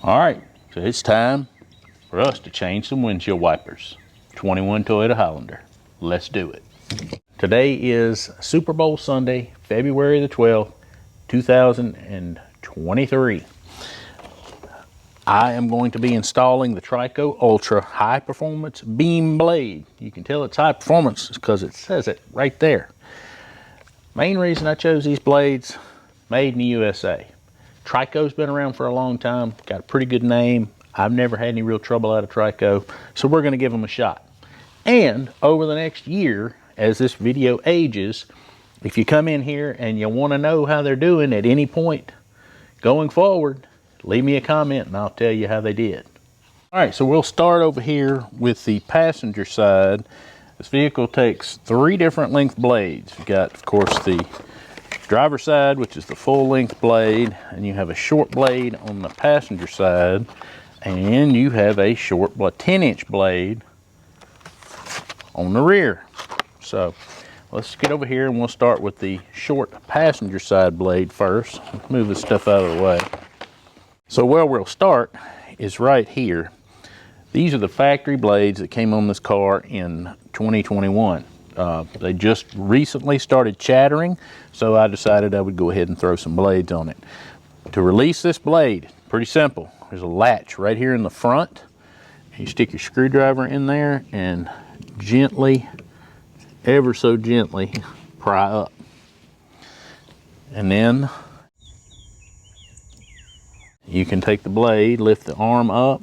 All right, so it's time for us to change some windshield wipers. 21 Toyota Highlander. Let's do it. Today is Super Bowl Sunday, February the 12th, 2023. I am going to be installing the Trico Ultra High Performance Beam Blade. You can tell it's high performance because it says it right there. Main reason I chose these blades, made in the USA. Trico's been around for a long time, got a pretty good name. I've never had any real trouble out of Trico, so we're going to give them a shot. And over the next year, as this video ages, if you come in here and you want to know how they're doing at any point going forward, leave me a comment and I'll tell you how they did. All right, so we'll start over here with the passenger side. This vehicle takes 3 different length blades. You've got, of course, the driver's side, which is the full length blade, and you have a short blade on the passenger side, and you have a short 10-inch blade on the rear. So let's get over here and we'll start with the short passenger side blade first. Move this stuff out of the way. So where we'll start is right here. These are the factory blades that came on this car in 2021. They just recently started chattering, so I decided I would go ahead and throw some blades on it. To release this blade, pretty simple. There's a latch right here in the front. You stick your screwdriver in there and gently, ever so gently, pry up. And then you can take the blade, lift the arm up,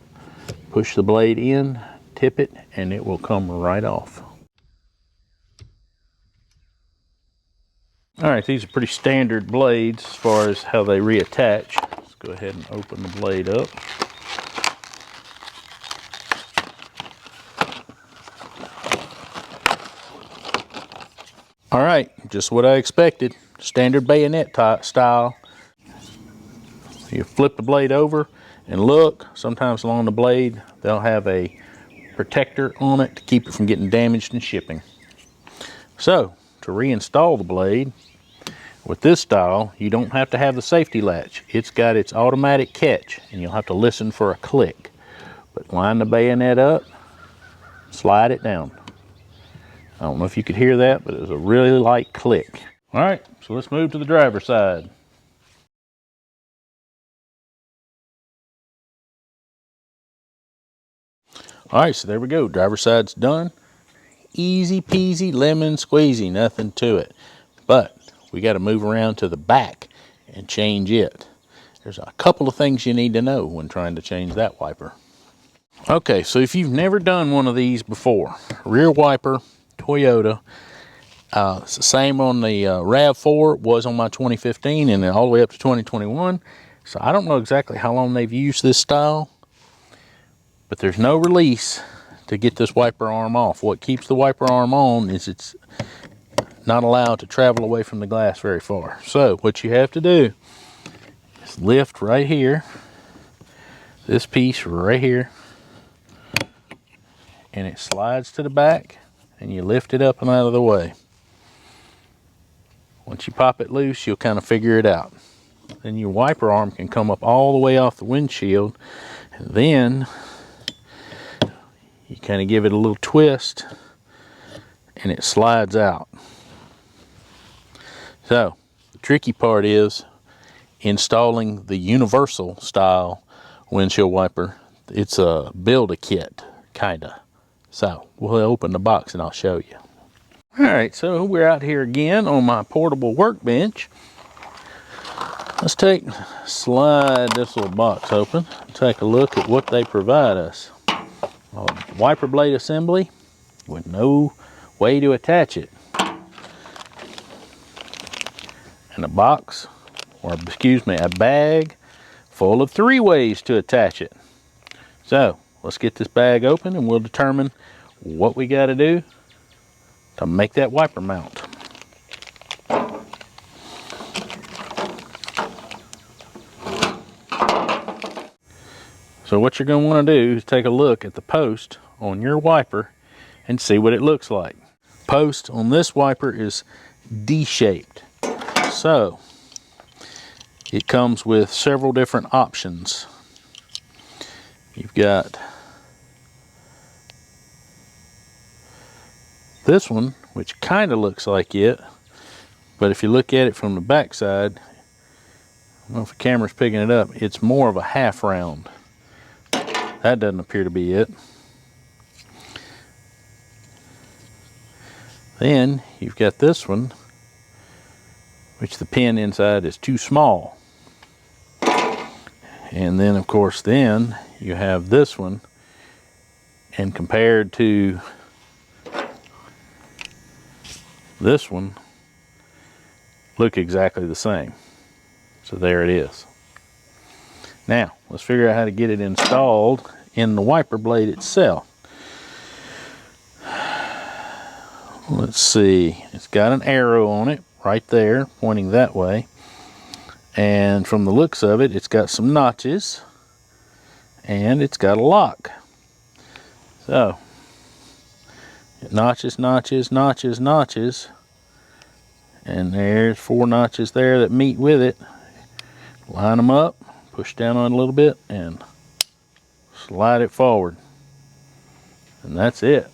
push the blade in, tip it, and it will come right off. All right, these are pretty standard blades as far as how they reattach. Let's go ahead and open the blade up. All right, just what I expected. Standard bayonet style. You flip the blade over and look. Sometimes along the blade, they'll have a protector on it to keep it from getting damaged in shipping. So, to reinstall the blade, with this style, you don't have to have the safety latch. It's got its automatic catch, and you'll have to listen for a click. But line the bayonet up, slide it down. I don't know if you could hear that, but it was a really light click. All right, so let's move to the driver's side. All right, so there we go. Driver's side's done. Easy peasy, lemon squeezy, nothing to it. But we got to move around to the back and change it. There's a couple of things you need to know when trying to change that wiper. Okay, so if you've never done one of these before, rear wiper, Toyota, it's the same on the RAV4, was on my 2015 and then all the way up to 2021. So I don't know exactly how long they've used this style, but there's no release to get this wiper arm off. What keeps the wiper arm on is it's not allowed to travel away from the glass very far. So what you have to do is lift right here, this piece right here, and it slides to the back, and you lift it up and out of the way. Once you pop it loose, you'll kind of figure it out. Then your wiper arm can come up all the way off the windshield, and then you kind of give it a little twist and it slides out. So the tricky part is installing the universal style windshield wiper. It's a build-a-kit, kinda. So we'll open the box and I'll show you. All right, so we're out here again on my portable workbench. Let's slide this little box open and take a look at what they provide us. A wiper blade assembly with no way to attach it. And a box, or excuse me, a bag full of 3 ways to attach it. So let's get this bag open and we'll determine what we got to do to make that wiper mount. So what you're going to want to do is take a look at the post on your wiper and see what it looks like. Post on this wiper is D-shaped. So it comes with several different options. You've got this one, which kind of looks like it, but if you look at it from the back side, I don't know if the camera's picking it up, it's more of a half round. That doesn't appear to be it. Then you've got this one, which the pin inside is too small. And then of course then you have this one, and compared to this one, look exactly the same. So there it is. Now let's figure out how to get it installed in the wiper blade itself. Let's see, it's got an arrow on it right there pointing that way, and from the looks of it, it's got some notches and it's got a lock. So notches, notches, notches, notches, and there's 4 notches there that meet with it. Line them up, push down on it a little bit, and slide it forward, and that's it.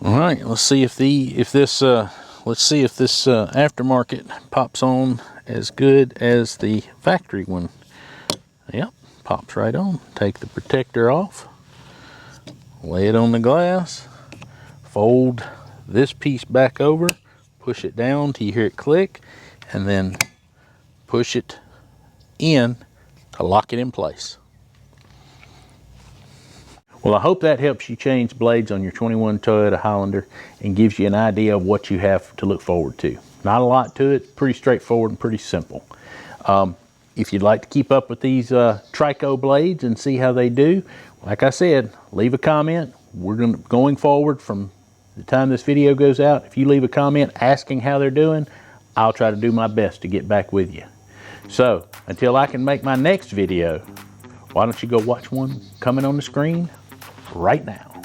All right, let's see if this aftermarket pops on as good as the factory one. Yep, pops right on. Take the protector off, lay it on the glass, fold this piece back over, push it down till you hear it click, and then push it in to lock it in place. Well, I hope that helps you change blades on your 21 Toyota Highlander and gives you an idea of what you have to look forward to. Not a lot to it, pretty straightforward and pretty simple. If you'd like to keep up with these Trico blades and see how they do, like I said, leave a comment. We're going forward from the time this video goes out. If you leave a comment asking how they're doing, I'll try to do my best to get back with you. So until I can make my next video, why don't you go watch one coming on the screen right now.